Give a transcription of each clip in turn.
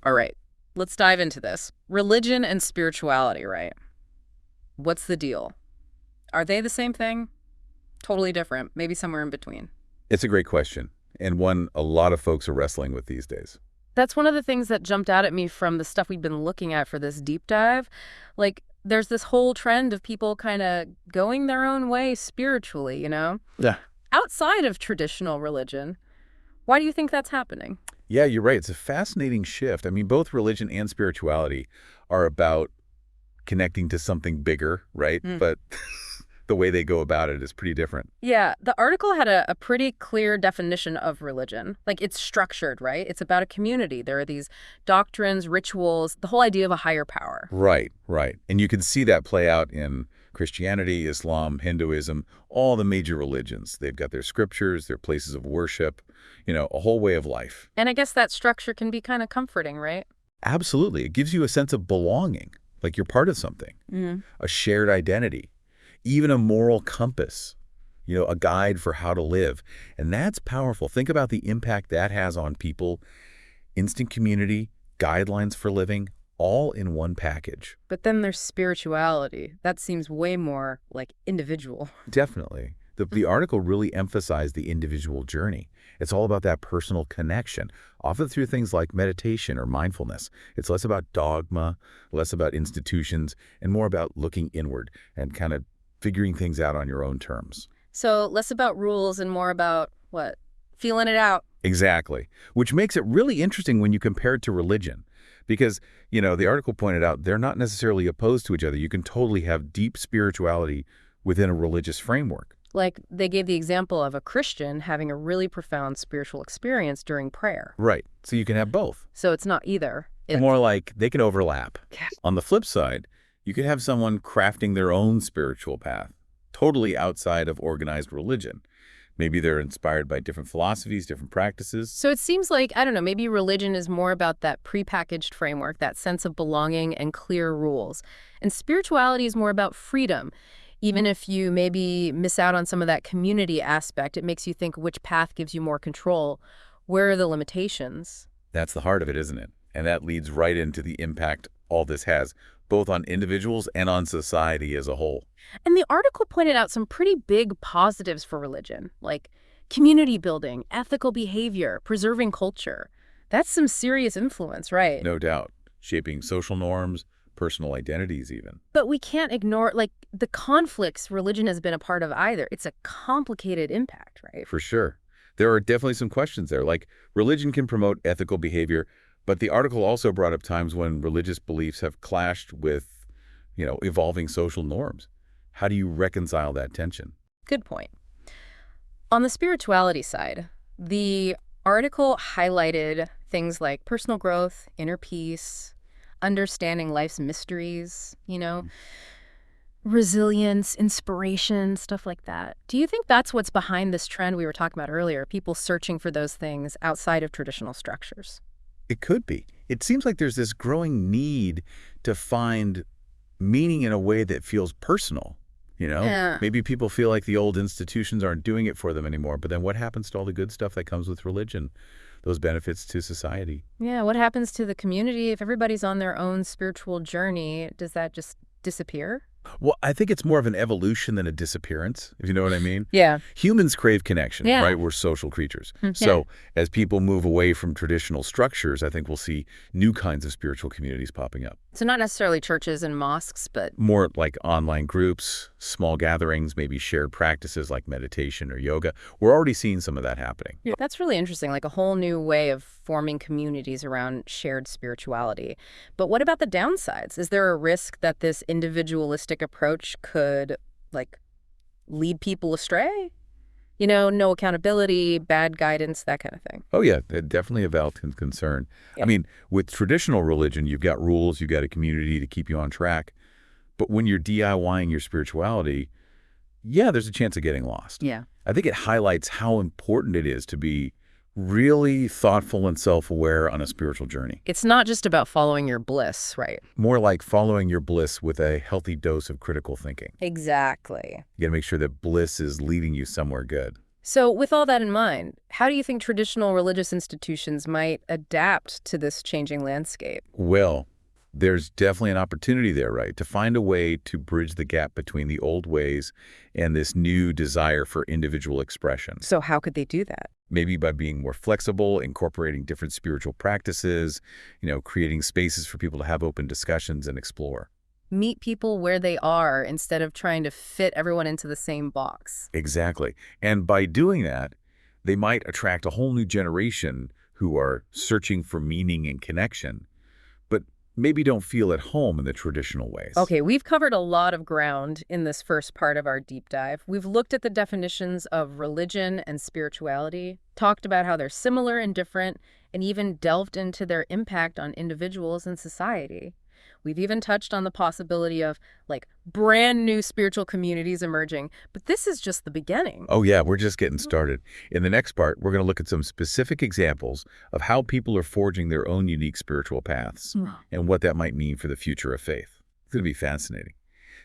All right, let's dive into this. Religion and spirituality, right? What's the deal? Are they the same thing? Totally different, maybe somewhere in between. It's a great question, and one a lot of folks are wrestling with these days. That's one of the things that jumped out at me from the stuff we've been looking at for this deep dive. Like, there's this whole trend of people kind of going their own way spiritually, you know? Yeah. Outside of traditional religion. Why do you think that's happening? Yeah, you're right. It's a fascinating shift. I mean, both religion and spirituality are about connecting to something bigger, right? But the way they go about it is pretty different. Yeah, the article had a pretty clear definition of religion. Like, it's structured, right? It's about a community. There are these doctrines, rituals, the whole idea of a higher power. Right, right. And you can see that play out in Christianity, Islam, Hinduism, all the major religions. They've got their scriptures, their places of worship, a whole way of life. And I guess that structure can be kind of comforting, right? Absolutely. It gives you a sense of belonging, like you're part of something, a shared identity, even a moral compass, a guide for how to live. And that's powerful. Think about the impact that has on people, instant community, guidelines for living, all in one package. But then there's spirituality. That seems way more like individual. Definitely. The article really emphasized the individual journey. It's all about that personal connection, often through things like meditation or mindfulness. It's less about dogma, less about institutions, and more about looking inward and kind of figuring things out on your own terms. So less about rules and more about, what, feeling it out. Exactly, which makes it really interesting when you compare it to religion. Because, the article pointed out they're not necessarily opposed to each other. You can totally have deep spirituality within a religious framework. Like, they gave the example of a Christian having a really profound spiritual experience during prayer. Right. So you can have both. So it's not either. More like they can overlap. Yes. On the flip side, you could have someone crafting their own spiritual path, totally outside of organized religion. Maybe they're inspired by different philosophies, different practices. So it seems like, I don't know, maybe religion is more about that prepackaged framework, that sense of belonging and clear rules. And spirituality is more about freedom. Even if you maybe miss out on some of that community aspect, it makes you think which path gives you more control. Where are the limitations? That's the heart of it, isn't it? And that leads right into the impact all this has, both on individuals and on society as a whole. And the article pointed out some pretty big positives for religion, like community building, ethical behavior, preserving culture. That's some serious influence, right? No doubt. Shaping social norms, personal identities even. But we can't ignore, the conflicts religion has been a part of either. It's a complicated impact, right? For sure. There are definitely some questions there. Like, religion can promote ethical behavior, but the article also brought up times when religious beliefs have clashed with, evolving social norms. How do you reconcile that tension? Good point. On the spirituality side, the article highlighted things like personal growth, inner peace, understanding life's mysteries, resilience, inspiration, stuff like that. Do you think that's what's behind this trend we were talking about earlier, people searching for those things outside of traditional structures? It could be. It seems like there's this growing need to find meaning in a way that feels personal. Maybe people feel like the old institutions aren't doing it for them anymore, but then what happens to all the good stuff that comes with religion? Those benefits to society. Yeah, what happens to the community if everybody's on their own spiritual journey? Does that just disappear? Well, I think it's more of an evolution than a disappearance, if you know what I mean. Yeah. Humans crave connection, Yeah. right? We're social creatures. So as people move away from traditional structures, I think we'll see new kinds of spiritual communities popping up. So not necessarily churches and mosques, but More like online groups, small gatherings, maybe shared practices like meditation or yoga. We're already seeing some of that happening. that's really interesting, like a whole new way of forming communities around shared spirituality. But what about the downsides? Is there a risk that this individualistic approach could, lead people astray? No accountability, bad guidance, that kind of thing. Oh, yeah, definitely a valid concern. Yeah. I mean, with traditional religion, you've got rules, you've got a community to keep you on track. But when you're DIYing your spirituality, there's a chance of getting lost. Yeah. I think it highlights how important it is to be really thoughtful and self-aware on a spiritual journey. It's not just about following your bliss, right? More like following your bliss with a healthy dose of critical thinking. Exactly. You got to make sure that bliss is leading you somewhere good. So with all that in mind, how do you think traditional religious institutions might adapt to this changing landscape? Well, there's definitely an opportunity there, right, to find a way to bridge the gap between the old ways and this new desire for individual expression. So how could they do that? Maybe by being more flexible, incorporating different spiritual practices, creating spaces for people to have open discussions and explore. Meet people where they are instead of trying to fit everyone into the same box. Exactly. And by doing that, they might attract a whole new generation who are searching for meaning and connection, but maybe don't feel at home in the traditional ways. Okay, we've covered a lot of ground in this first part of our deep dive. We've looked at the definitions of religion and spirituality, talked about how they're similar and different, and even delved into their impact on individuals and society. We've even touched on the possibility of, like, brand new spiritual communities emerging, but this is just the beginning. Oh yeah, we're just getting started. In the next part, we're going to look at some specific examples of how people are forging their own unique spiritual paths and what that might mean for the future of faith. It's going to be fascinating.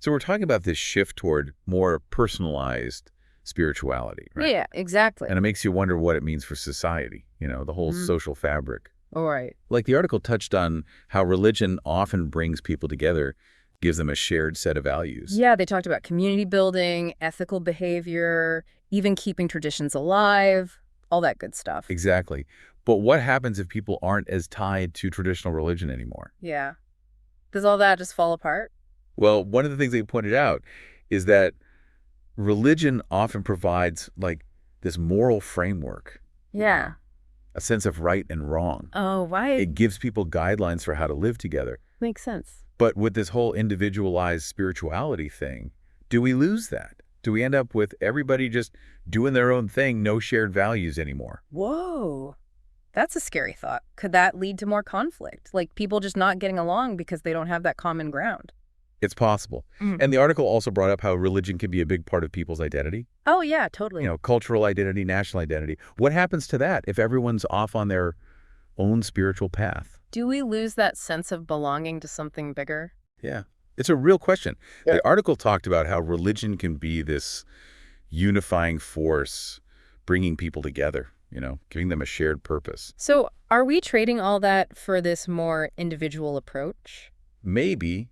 So we're talking about this shift toward more personalized spirituality, right? Yeah, exactly. And it makes you wonder what it means for society, the whole social fabric. All right. Like the article touched on how religion often brings people together, gives them a shared set of values. Yeah, they talked about community building, ethical behavior, even keeping traditions alive, all that good stuff. Exactly. But what happens if people aren't as tied to traditional religion anymore? Yeah. Does all that just fall apart? Well, one of the things they pointed out is that religion often provides like this moral framework. Yeah. A sense of right and wrong. Oh, right. It gives people guidelines for how to live together. Makes sense. But with this whole individualized spirituality thing, do we lose that? Do we end up with everybody just doing their own thing, no shared values anymore? Whoa. That's a scary thought. Could that lead to more conflict? Like people just not getting along because they don't have that common ground? It's possible. And the article also brought up how religion can be a big part of people's identity. Oh, yeah, totally. Cultural identity, national identity. What happens to that if everyone's off on their own spiritual path? Do we lose that sense of belonging to something bigger? Yeah, it's a real question. Yeah. The article talked about how religion can be this unifying force, bringing people together, giving them a shared purpose. So are we trading all that for this more individual approach? Maybe.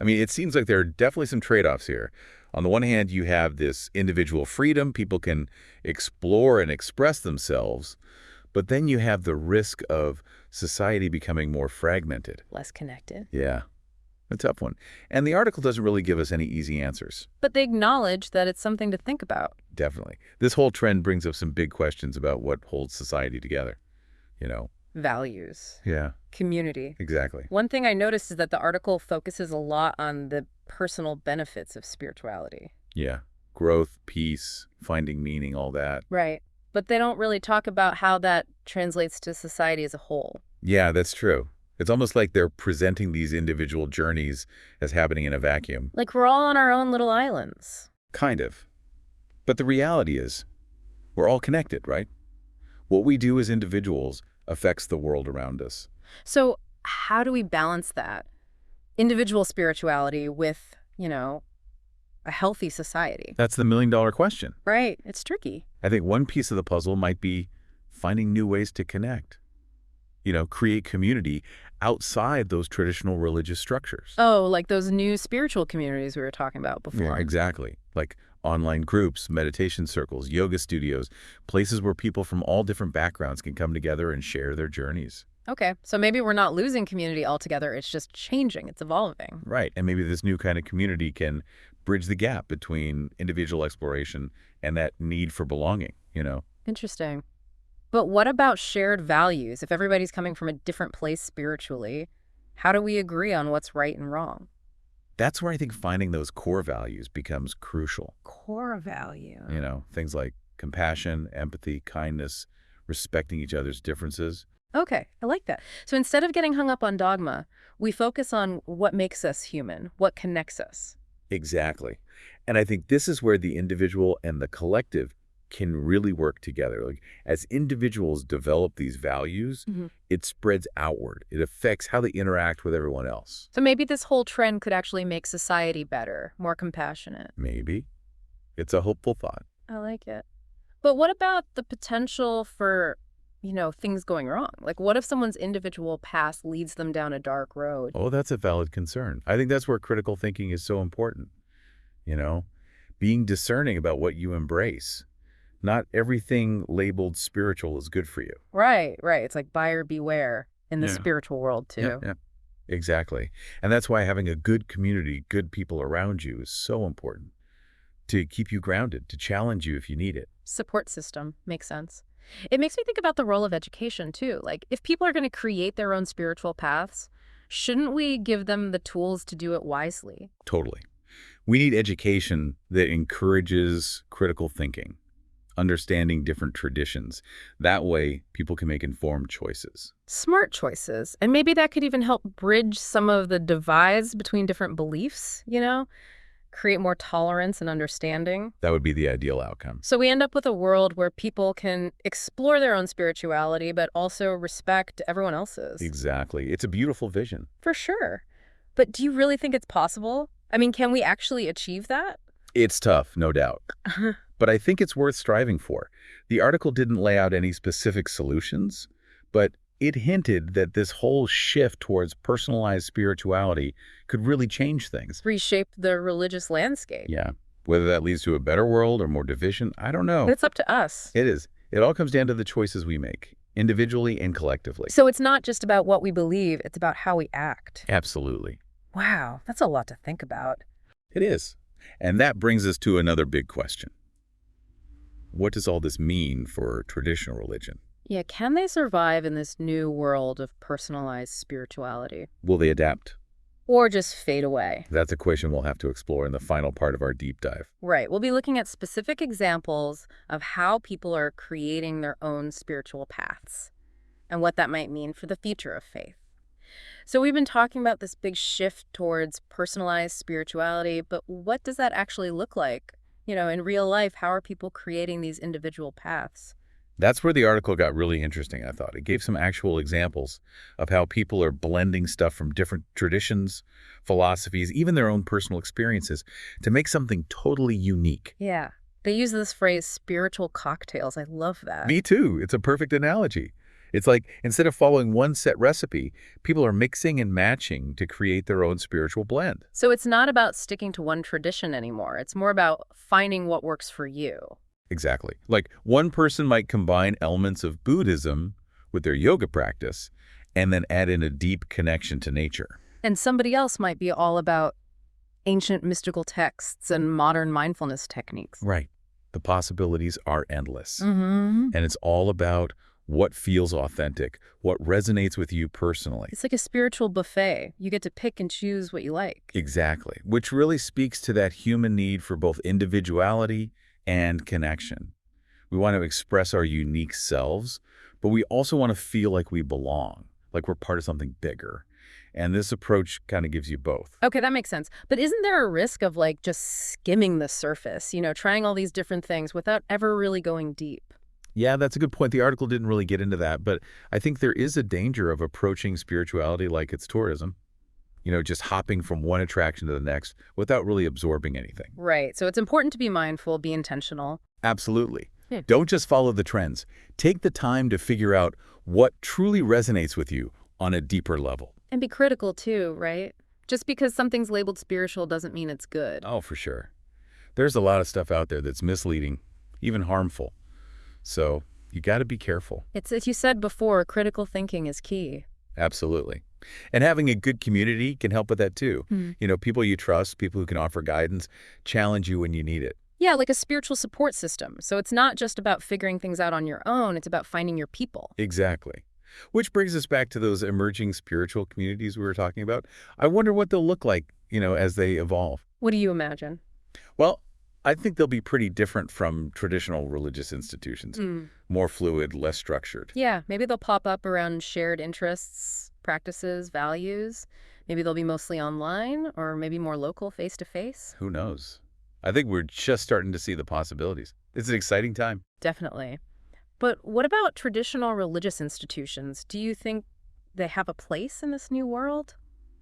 I mean, it seems like there are definitely some trade-offs here. On the one hand, you have this individual freedom. People can explore and express themselves. But then you have the risk of society becoming more fragmented. Less connected. Yeah, a tough one. And the article doesn't really give us any easy answers. But they acknowledge that it's something to think about. Definitely. This whole trend brings up some big questions about what holds society together, Values. Yeah. Community. Exactly. One thing I noticed is that the article focuses a lot on the personal benefits of spirituality. Yeah. Growth, peace, finding meaning, all that. Right. But they don't really talk about how that translates to society as a whole. Yeah, that's true. It's almost like they're presenting these individual journeys as happening in a vacuum. Like we're all on our own little islands. Kind of. But the reality is, we're all connected, right? What we do as individuals affects the world around us. So how do we balance that? Individual spirituality with, a healthy society. That's the million-dollar question. Right. It's tricky. I think one piece of the puzzle might be finding new ways to connect. Create community outside those traditional religious structures. Oh, like those new spiritual communities we were talking about before. Yeah, exactly. Like online groups, meditation circles, yoga studios, places where people from all different backgrounds can come together and share their journeys. Okay, so maybe we're not losing community altogether. It's just changing. It's evolving. Right. And maybe this new kind of community can bridge the gap between individual exploration and that need for belonging, Interesting. But what about shared values? If everybody's coming from a different place spiritually, how do we agree on what's right and wrong? That's where I think finding those core values becomes crucial. Core value. Things like compassion, empathy, kindness, respecting each other's differences. Okay, I like that. So instead of getting hung up on dogma, we focus on what makes us human, what connects us. Exactly. And I think this is where the individual and the collective can really work together. Like as individuals develop these values, it spreads outward. It affects how they interact with everyone else. So maybe this whole trend could actually make society better, more compassionate. Maybe. It's a hopeful thought. I like it. But what about the potential for, things going wrong? Like, what if someone's individual path leads them down a dark road? Oh, that's a valid concern. I think that's where critical thinking is so important, you know? Being discerning about what you embrace. Not everything labeled spiritual is good for you. Right, right. It's like buyer beware in the Yeah. spiritual world, Yeah, too. yeah. Exactly. And that's why having a good community, good people around you is so important to keep you grounded, to challenge you if you need it. Support system makes sense. It makes me think about the role of education, too. Like, if people are going to create their own spiritual paths, shouldn't we give them the tools to do it wisely? Totally. We need education that encourages critical thinking, understanding different traditions. That way, people can make informed choices. Smart choices. And maybe that could even help bridge some of the divides between different beliefs, create more tolerance and understanding. That would be the ideal outcome. So we end up with a world where people can explore their own spirituality, but also respect everyone else's. Exactly. It's a beautiful vision. For sure. But do you really think it's possible? I mean, can we actually achieve that? It's tough, no doubt. But I think it's worth striving for. The article didn't lay out any specific solutions, but it hinted that this whole shift towards personalized spirituality could really change things. Reshape the religious landscape. Yeah. Whether that leads to a better world or more division, I don't know. But it's up to us. It is. It all comes down to the choices we make, individually and collectively. So it's not just about what we believe, it's about how we act. Absolutely. Wow, that's a lot to think about. It is. And that brings us to another big question. What does all this mean for traditional religion? Yeah, can they survive in this new world of personalized spirituality? Will they adapt? Or just fade away? That's a question we'll have to explore in the final part of our deep dive. Right. We'll be looking at specific examples of how people are creating their own spiritual paths and what that might mean for the future of faith. So we've been talking about this big shift towards personalized spirituality, but what does that actually look like? In real life, how are people creating these individual paths? That's where the article got really interesting, I thought. It gave some actual examples of how people are blending stuff from different traditions, philosophies, even their own personal experiences to make something totally unique. Yeah. They use this phrase, spiritual cocktails. I love that. Me too. It's a perfect analogy. It's like instead of following one set recipe, people are mixing and matching to create their own spiritual blend. So it's not about sticking to one tradition anymore. It's more about finding what works for you. Exactly. Like one person might combine elements of Buddhism with their yoga practice and then add in a deep connection to nature. And somebody else might be all about ancient mystical texts and modern mindfulness techniques. Right. The possibilities are endless. Mm-hmm. And it's all about what feels authentic, what resonates with you personally. It's like a spiritual buffet. You get to pick and choose what you like. Exactly. Which really speaks to that human need for both individuality and connection. We want to express our unique selves, but we also want to feel like we belong, like we're part of something bigger. And this approach kind of gives you both. Okay, that makes sense. But isn't there a risk of just skimming the surface, trying all these different things without ever really going deep? Yeah, that's a good point. The article didn't really get into that, but I think there is a danger of approaching spirituality like it's tourism. Just hopping from one attraction to the next without really absorbing anything. Right. So it's important to be mindful, be intentional. Absolutely. Yeah. Don't just follow the trends. Take the time to figure out what truly resonates with you on a deeper level. And be critical too, right? Just because something's labeled spiritual doesn't mean it's good. Oh, for sure. There's a lot of stuff out there that's misleading, even harmful. So you got to be careful. It's, as you said before, critical thinking is key. Absolutely. And having a good community can help with that too. People you trust, people who can offer guidance, challenge you when you need it. Yeah, like a spiritual support system. So it's not just about figuring things out on your own, it's about finding your people. Exactly. Which brings us back to those emerging spiritual communities we were talking about. I wonder what they'll look like, as they evolve. What do you imagine? Well, I think they'll be pretty different from traditional religious institutions. More fluid, less structured. Yeah, maybe they'll pop up around shared interests, practices, values. Maybe they'll be mostly online or maybe more local, face-to-face. Who knows? I think we're just starting to see the possibilities. It's an exciting time. Definitely. But what about traditional religious institutions? Do you think they have a place in this new world?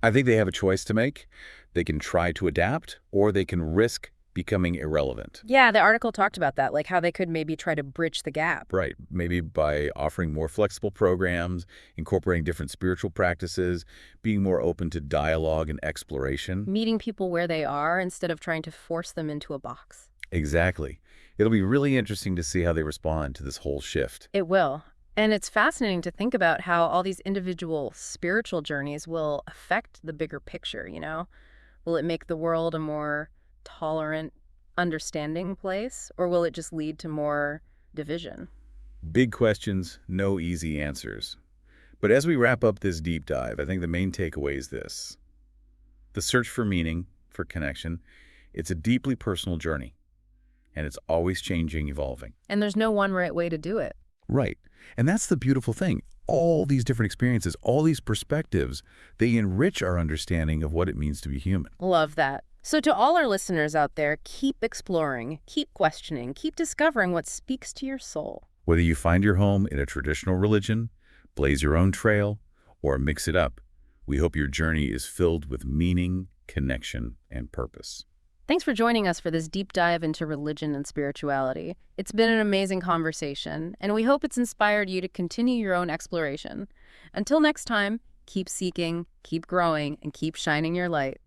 I think they have a choice to make. They can try to adapt, or they can risk becoming irrelevant. Yeah, the article talked about that, like how they could maybe try to bridge the gap. Right. Maybe by offering more flexible programs, incorporating different spiritual practices, being more open to dialogue and exploration. Meeting people where they are instead of trying to force them into a box. Exactly. It'll be really interesting to see how they respond to this whole shift. It will. And it's fascinating to think about how all these individual spiritual journeys will affect the bigger picture, you know? Will it make the world a more tolerant, understanding place, or will it just lead to more division? Big questions, no easy answers. But as we wrap up this deep dive, I think the main takeaway is this. The search for meaning, for connection, it's a deeply personal journey. And it's always changing, evolving. And there's no one right way to do it. Right. And that's the beautiful thing. All these different experiences, all these perspectives, they enrich our understanding of what it means to be human. Love that. So to all our listeners out there, keep exploring, keep questioning, keep discovering what speaks to your soul. Whether you find your home in a traditional religion, blaze your own trail, or mix it up, we hope your journey is filled with meaning, connection, and purpose. Thanks for joining us for this deep dive into religion and spirituality. It's been an amazing conversation, and we hope it's inspired you to continue your own exploration. Until next time, keep seeking, keep growing, and keep shining your light.